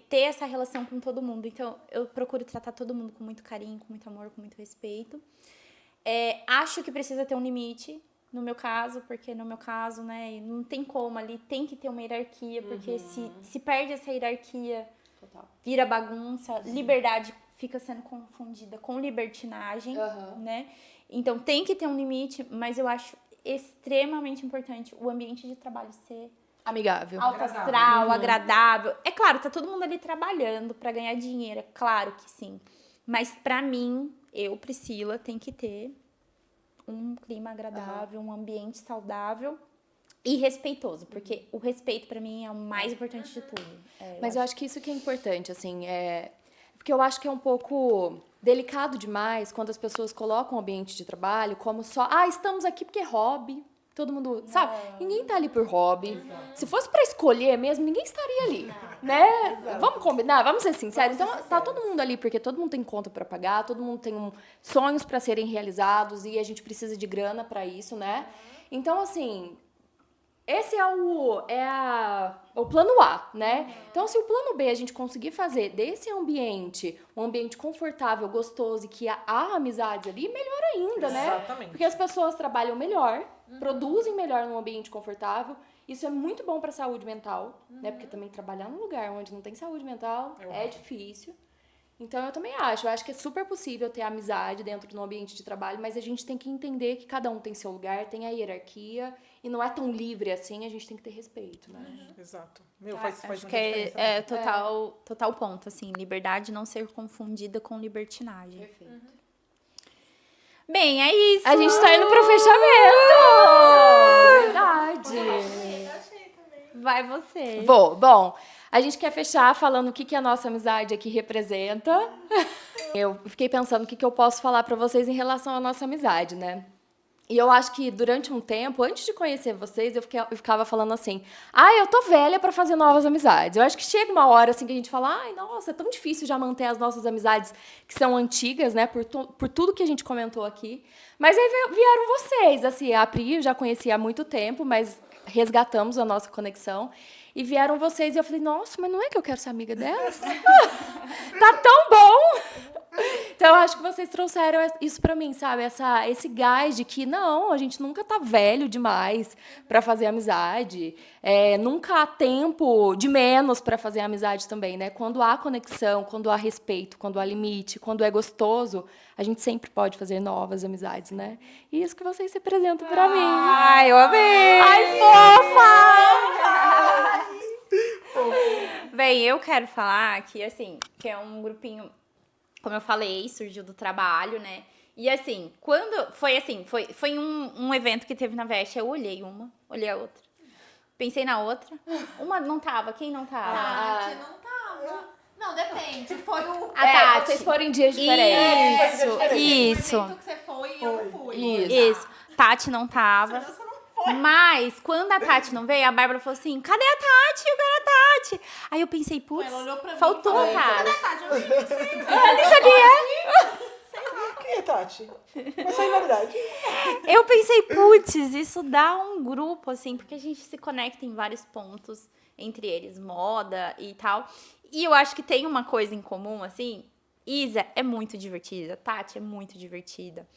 ter essa relação com todo mundo. Então, eu procuro tratar todo mundo com muito carinho, com muito amor, com muito respeito. Acho que precisa ter um limite, no meu caso, porque no meu caso, né, não tem como ali, tem que ter uma hierarquia, porque se perde essa hierarquia, vira bagunça, liberdade fica sendo confundida com libertinagem, né? Então, tem que ter um limite, mas eu acho extremamente importante o ambiente de trabalho ser amigável. alto astral, agradável. É claro, tá todo mundo ali trabalhando pra ganhar dinheiro, é claro que sim. Mas pra mim, eu, Priscila, tem que ter um clima agradável, um ambiente saudável e respeitoso, porque o respeito pra mim é o mais importante de tudo. Mas eu acho que isso que é importante, assim, porque eu acho que é um pouco delicado demais quando as pessoas colocam o ambiente de trabalho como só, estamos aqui porque é hobby. Todo mundo, sabe? Ninguém tá ali por hobby. Se fosse pra escolher mesmo, ninguém estaria ali, né? Vamos combinar, vamos ser sinceros. Então, tá todo mundo ali porque todo mundo tem conta pra pagar, todo mundo tem sonhos pra serem realizados e a gente precisa de grana pra isso, né? Então, assim, esse é o plano A, né? Então, se o plano B a gente conseguir fazer desse ambiente um ambiente confortável, gostoso e que há amizades ali, melhor ainda, né? Exatamente. Porque as pessoas trabalham melhor, produzem melhor num ambiente confortável. Isso é muito bom para a saúde mental, né? Porque também trabalhar num lugar onde não tem saúde mental é difícil. Então, eu também acho que é super possível ter amizade dentro do ambiente de trabalho, mas a gente tem que entender que cada um tem seu lugar, tem a hierarquia, e não é tão livre assim, a gente tem que ter respeito, né? Exato. Faz Acho muita que é diferença. total ponto, assim, liberdade não ser confundida com libertinagem. Perfeito. Bem, é isso. A gente tá indo pro fechamento! Verdade! Vai você. Bom, a gente quer fechar falando o que a nossa amizade aqui representa. Eu fiquei pensando o que eu posso falar pra vocês em relação à nossa amizade, né? E eu acho que durante um tempo, antes de conhecer vocês, eu ficava falando assim, eu tô velha pra fazer novas amizades. Eu acho que chega uma hora assim que a gente fala, nossa, é tão difícil já manter as nossas amizades que são antigas, né, por tudo que a gente comentou aqui. Mas aí vieram vocês, assim, a Pri eu já conhecia há muito tempo, mas resgatamos a nossa conexão. E vieram vocês e eu falei, nossa, mas não é que eu quero ser amiga delas? Tá tão bom! Então, eu acho que vocês trouxeram isso pra mim, sabe? Esse gás de que, não, a gente nunca tá velho demais pra fazer amizade. Nunca há tempo de menos pra fazer amizade também, né? Quando há conexão, quando há respeito, quando há limite, quando é gostoso, a gente sempre pode fazer novas amizades, né? E isso que vocês representam pra mim. Ai, eu amei! Ai, fofa! Bem, eu quero falar que, assim, que é um grupinho, como eu falei, surgiu do trabalho, né? E, assim, foi um evento que teve na Veste, eu olhei a outra. Pensei na outra. Uma não tava, quem não tava? Tati não tava. Não, depende. Foi o... A Tati. Vocês foram em dias diferentes. Isso. O evento que você foi e eu fui. Isso. Tati não tava. Mas, quando a Tati não veio, a Bárbara falou assim, cadê a Tati? Eu quero a Tati. Aí eu pensei, putz, Ela olhou pra mim faltou a e falou, Tati. cadê a Tati? Eu nem sei. Nem sabia. Quem é Tati? Mas é verdade. Eu pensei, putz, isso dá um grupo, assim, porque a gente se conecta em vários pontos, entre eles moda e tal. E eu acho que tem uma coisa em comum, assim, Isa é muito divertida, Tati é muito divertida.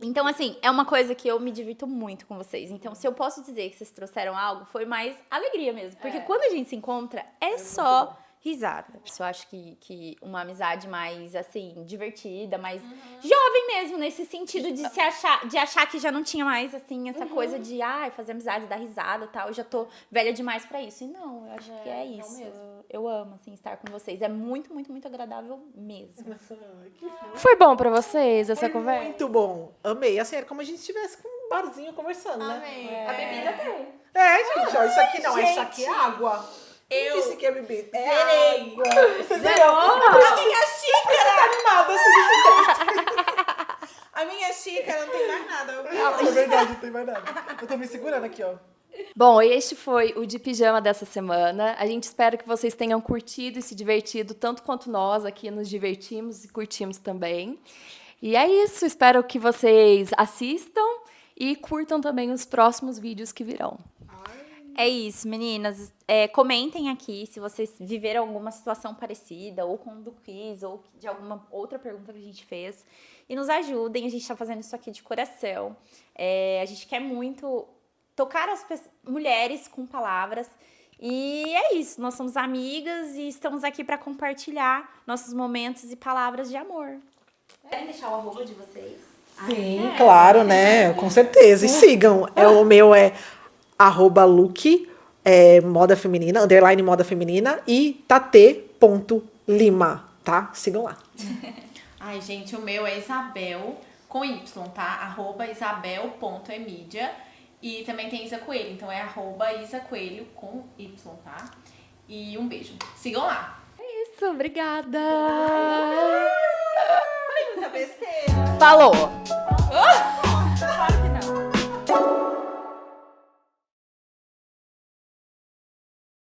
Então, assim, é uma coisa que eu me divirto muito com vocês. Então, se eu posso dizer que vocês trouxeram algo, foi mais alegria mesmo. Porque quando a gente se encontra, é só risada. Eu acho que uma amizade mais, assim, divertida, mais jovem mesmo, nesse sentido de achar que já não tinha mais, assim, essa coisa de, fazer amizade, dar risada e tal. Eu já tô velha demais pra isso. E não, eu acho que é isso. Eu amo, assim, estar com vocês. É muito, muito, muito agradável mesmo. Foi bom pra vocês essa conversa? Muito bom. Amei. Assim, era como a gente estivesse com um barzinho conversando, né? Amei. A bebida tem. Gente, ó, isso aqui não, isso aqui é água. Quem disse que é bebida? Zerei. Água. Você zerou? A minha xícara. Tá animada, assim, A minha xícara não tem mais nada. É verdade, não tem mais nada. Eu tô me segurando aqui, ó. Bom, este foi o De Pijama dessa semana. A gente espera que vocês tenham curtido e se divertido tanto quanto nós aqui nos divertimos e curtimos também. E é isso, espero que vocês assistam e curtam também os próximos vídeos que virão. É isso, meninas. Comentem aqui se vocês viveram alguma situação parecida, ou com o do quiz, ou de alguma outra pergunta que a gente fez. E nos ajudem, a gente tá fazendo isso aqui de coração. A gente quer muito tocar as mulheres com palavras. E é isso, nós somos amigas e estamos aqui para compartilhar nossos momentos e palavras de amor. Querem deixar o arroba de vocês? Sim, claro, né? Com certeza. E sigam. O meu é @look, moda feminina, _ moda feminina e tate.lima, tá? Sigam lá. Ai, gente, o meu é Isabel, com Y, tá? @isabel.emidia. E também tem Isa Coelho, então é @isacoelho com Y, tá? E um beijo. Sigam lá. Isso, obrigada! Falei muita besteira. Falou!